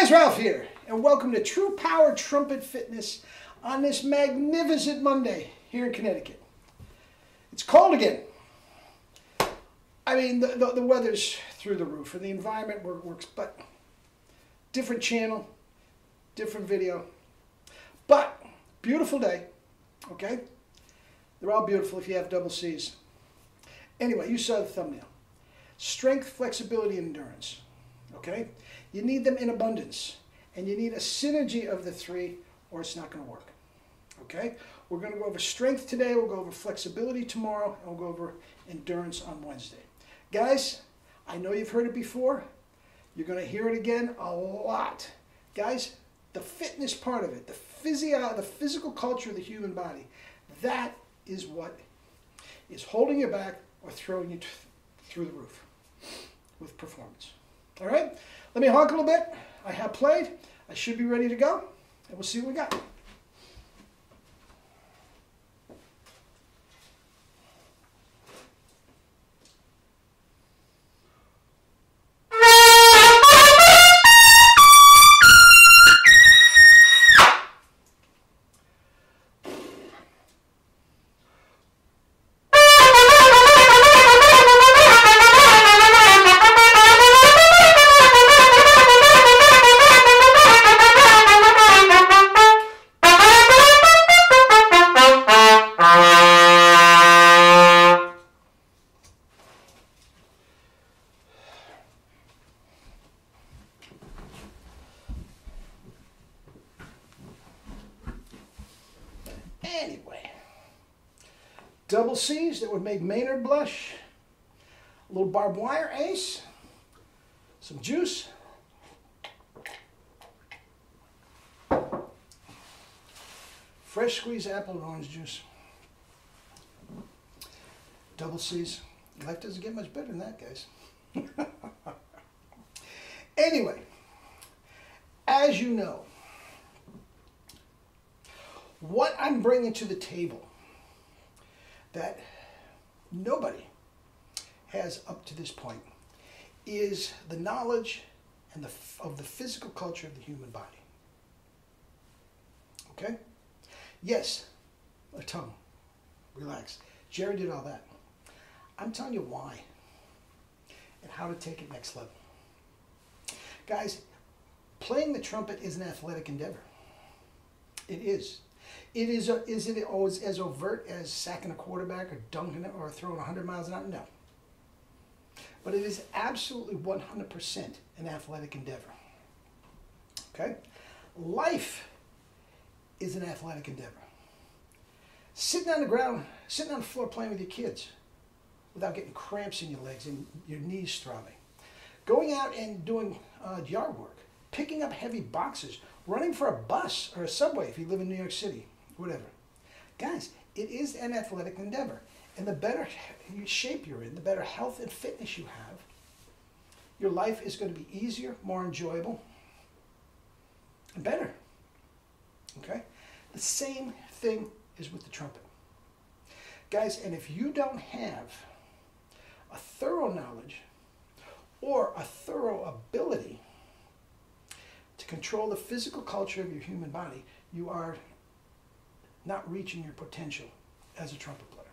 guys, Ralph here, and welcome to True Power Trumpet Fitness on this magnificent Monday here in Connecticut. It's cold again. I mean, the weather's through the roof, and the environment works, but different channel, different video, but beautiful day, okay? They're all beautiful if you have double C's. Anyway, you saw the thumbnail. Strength, flexibility, and endurance, okay? You need them in abundance, and you need a synergy of the three, or it's not going to work, okay? We're going to go over strength today, we'll go over flexibility tomorrow, and we'll go over endurance on Wednesday. Guys, I know you've heard it before. You're going to hear it again a lot. Guys, the fitness part of it, the physical culture of the human body, that is what is holding you back or throwing you through the roof with performance. All right? Let me honk a little bit. I have played. I should be ready to go, and we'll see what we got. Anyway, double C's that would make Maynard blush, a little barbed wire ace, some juice, fresh squeezed apple and orange juice, double C's. Life doesn't get much better than that, guys. Anyway, as you know, what I'm bringing to the table that nobody has up to this point is the knowledge and of the physical culture of the human body. Okay? Yes, a tongue. Relax. Jerry did all that. I'm telling you why and how to take it next level. Guys, playing the trumpet is an athletic endeavor. It is. Is it always as overt as sacking a quarterback or dunking it or throwing 100 miles an hour? No. But it is absolutely 100% an athletic endeavor. Okay? Life is an athletic endeavor. Sitting on the ground, sitting on the floor playing with your kids without getting cramps in your legs and your knees throbbing. Going out and doing yard work. Picking up heavy boxes. Running for a bus or a subway if you live in New York City. Whatever. Guys, it is an athletic endeavor. And the better shape you're in, the better health and fitness you have, your life is going to be easier, more enjoyable, and better. Okay? The same thing is with the trumpet. Guys, and if you don't have a thorough knowledge or a thorough ability to control the physical culture of your human body, you are not reaching your potential as a trumpet player.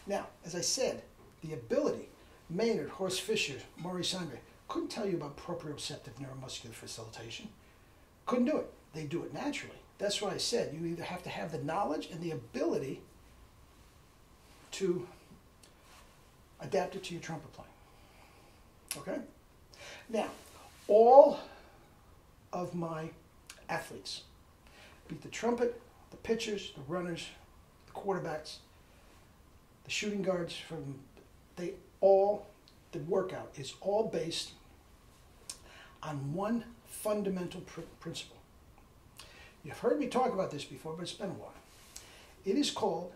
Now, as I said, the ability, Maynard, Horst Fischer, Maurice Andre, couldn't tell you about proprioceptive neuromuscular facilitation. Couldn't do it. They do it naturally. That's why I said you either have to have the knowledge and the ability to adapt it to your trumpet playing. Okay? Now, all of my athletes, be it the trumpet, the pitchers, the runners, the quarterbacks, the shooting guards, the workout is all based on one fundamental principle. You've heard me talk about this before, but it's been a while. It is called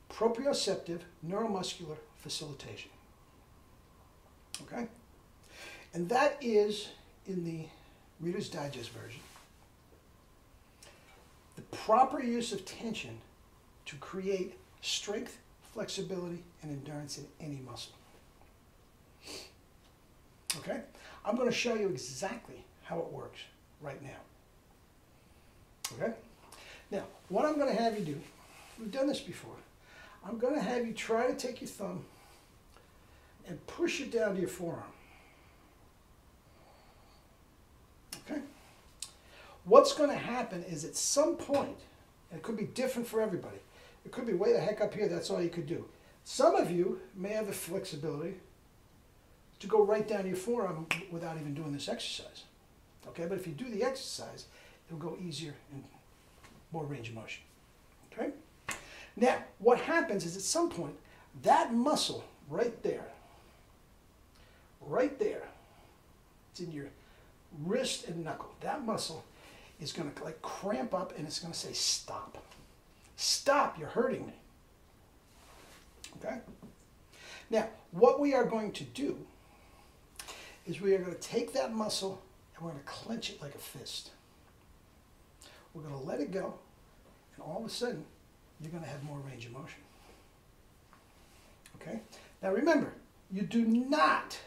proprioceptive neuromuscular facilitation. Okay? And that is in the Reader's Digest version. The proper use of tension to create strength, flexibility, and endurance in any muscle. Okay? I'm going to show you exactly how how it works right now. Okay? Now, what I'm going to have you do, we've done this before. I'm going to have you try to take your thumb and push it down to your forearm. Okay? What's going to happen is at some point, and it could be different for everybody. It could be way the heck up here, that's all you could do. Some of you may have the flexibility to go right down to your forearm without even doing this exercise. Okay, but if you do the exercise, it'll go easier and more range of motion. Okay? Now, what happens is at some point, that muscle right there, it's in your wrist and knuckle, that muscle is going to like cramp up and it's going to say, stop. Stop, you're hurting me. Okay? Now, what we are going to do is we are going to take that muscle and we're going to clench it like a fist. We're going to let it go, and all of a sudden, you're going to have more range of motion. Okay? Now remember, you do not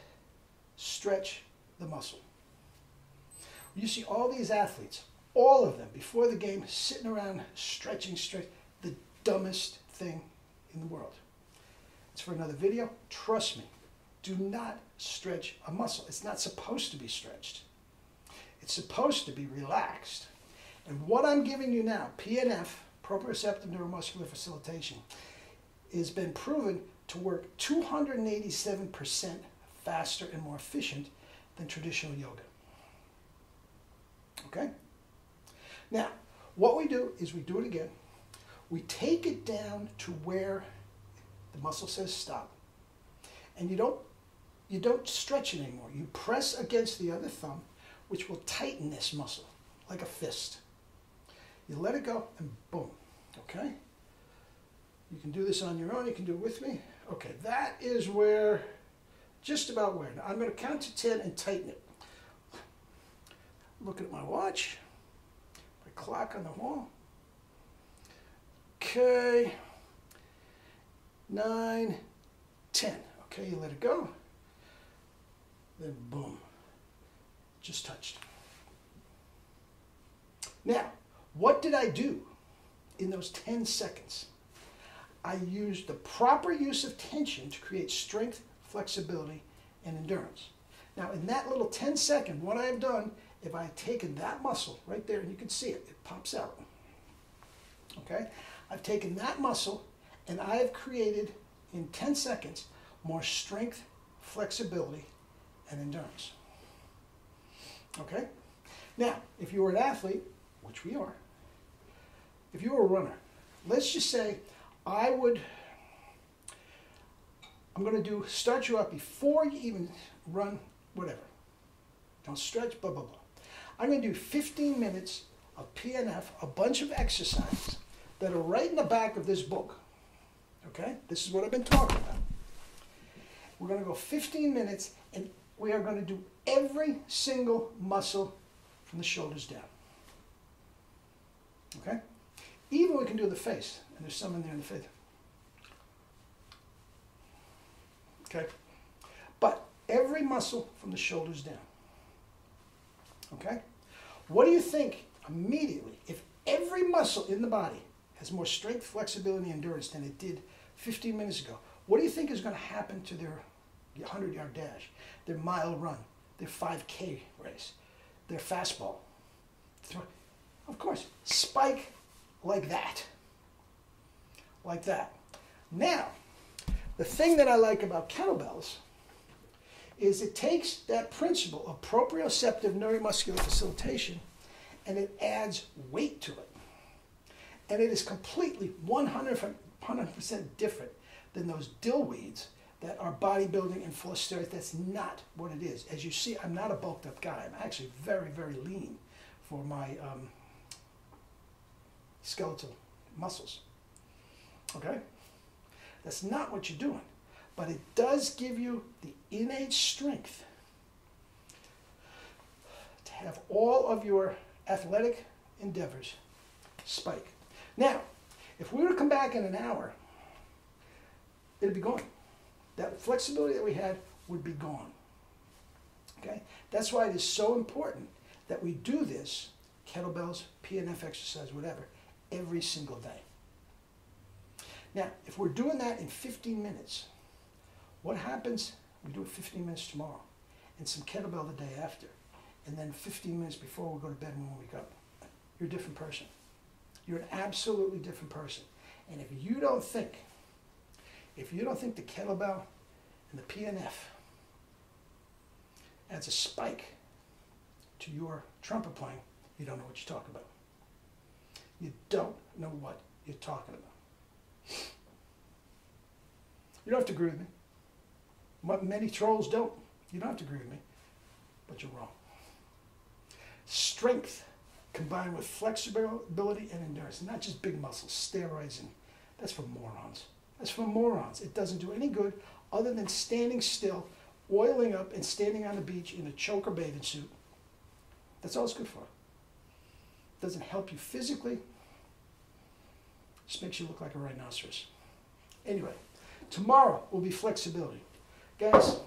stretch the muscle. You see all these athletes, all of them, before the game, sitting around stretching, the dumbest thing in the world. It's for another video. Trust me, do not stretch a muscle. It's not supposed to be stretched. It's supposed to be relaxed. And what I'm giving you now, PNF, proprioceptive neuromuscular facilitation, has been proven to work 287% faster and more efficient than traditional yoga. Okay? Now, what we do is we do it again. We take it down to where the muscle says stop. And you don't stretch it anymore. You press against the other thumb, which will tighten this muscle like a fist. You let it go and boom. Okay? You can do this on your own. You can do it with me. Okay, that is where, just about where. Now, I'm going to count to 10 and tighten it. Looking at my watch, my clock on the wall. Okay, 9, 10. Okay, you let it go. Then boom, just touched. Now, what did I do in those 10 seconds? I used the proper use of tension to create strength, flexibility, and endurance. Now, in that little 10-second, what I've done, if I've taken that muscle right there, and you can see it, it pops out. Okay? I've taken that muscle, and I've created, in 10 seconds, more strength, flexibility, and endurance. Okay? Now, if you were an athlete, which we are, if you were a runner, let's just say I'm going to start you up before you even run, whatever. Don't stretch, blah, blah, blah. I'm going to do 15 minutes of PNF, a bunch of exercises that are right in the back of this book. Okay? This is what I've been talking about. We're going to go 15 minutes, and we are going to do every single muscle from the shoulders down. Okay? Even we can do the face, and there's some in there in the face. Okay? But every muscle from the shoulders down. Okay? What do you think immediately, if every muscle in the body has more strength, flexibility, and endurance than it did 15 minutes ago, what do you think is going to happen to their 100-yard dash, their mile run, their 5K race, their fastball? Of course, spike like that. Like that. Now, the thing that I like about kettlebells is it takes that principle of proprioceptive neuromuscular facilitation and it adds weight to it. And it is completely 100% different than those dillweeds that are bodybuilding and full of steroids. That's not what it is. As you see, I'm not a bulked up guy. I'm actually very, very lean for my skeletal muscles. Okay? That's not what you're doing. But it does give you the innate strength to have all of your athletic endeavors spike. Now, if we were to come back in an hour, it'd be gone. That flexibility that we had would be gone. Okay? That's why it is so important that we do this, kettlebells, PNF exercise, whatever, every single day. Now, if we're doing that in 15 minutes, what happens? We do it 15 minutes tomorrow, and some kettlebell the day after, and then 15 minutes before we go to bed when we wake up. You're a different person. You're an absolutely different person. And if you don't think the kettlebell and the PNF adds a spike to your trumpet playing, you don't know what you're talking about. You don't know what you're talking about. You don't have to agree with me. Many trolls don't. You don't have to agree with me, but you're wrong. Strength combined with flexibility and endurance, not just big muscles, steroids, and that's for morons. That's for morons. It doesn't do any good other than standing still, oiling up, and standing on the beach in a choker bathing suit. That's all it's good for. It doesn't help you physically. Just makes you look like a rhinoceros. Anyway, tomorrow will be flexibility. Guys,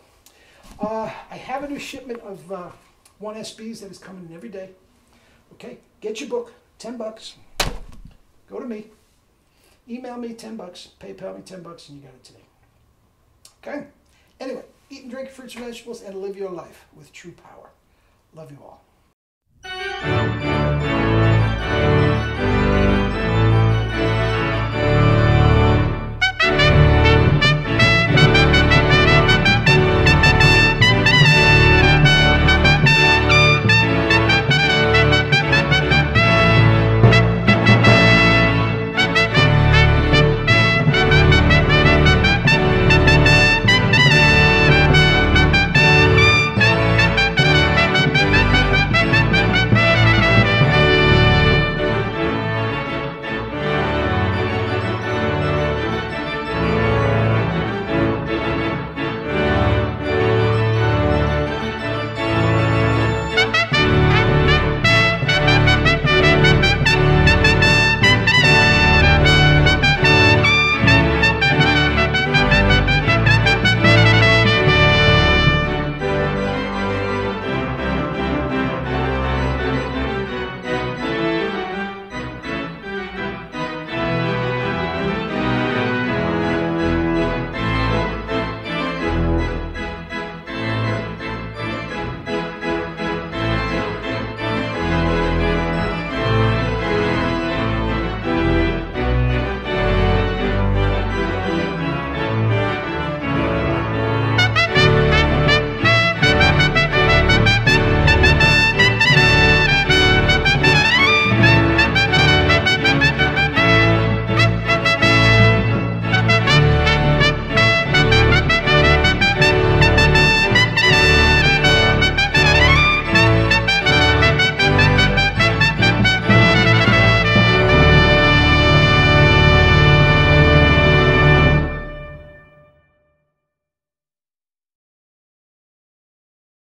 I have a new shipment of 1SBs that is coming in every day. Okay, get your book, $10. Go to me, email me $10, PayPal me $10, and you got it today. Okay? Anyway, eat and drink fruits and vegetables and live your life with true power. Love you all.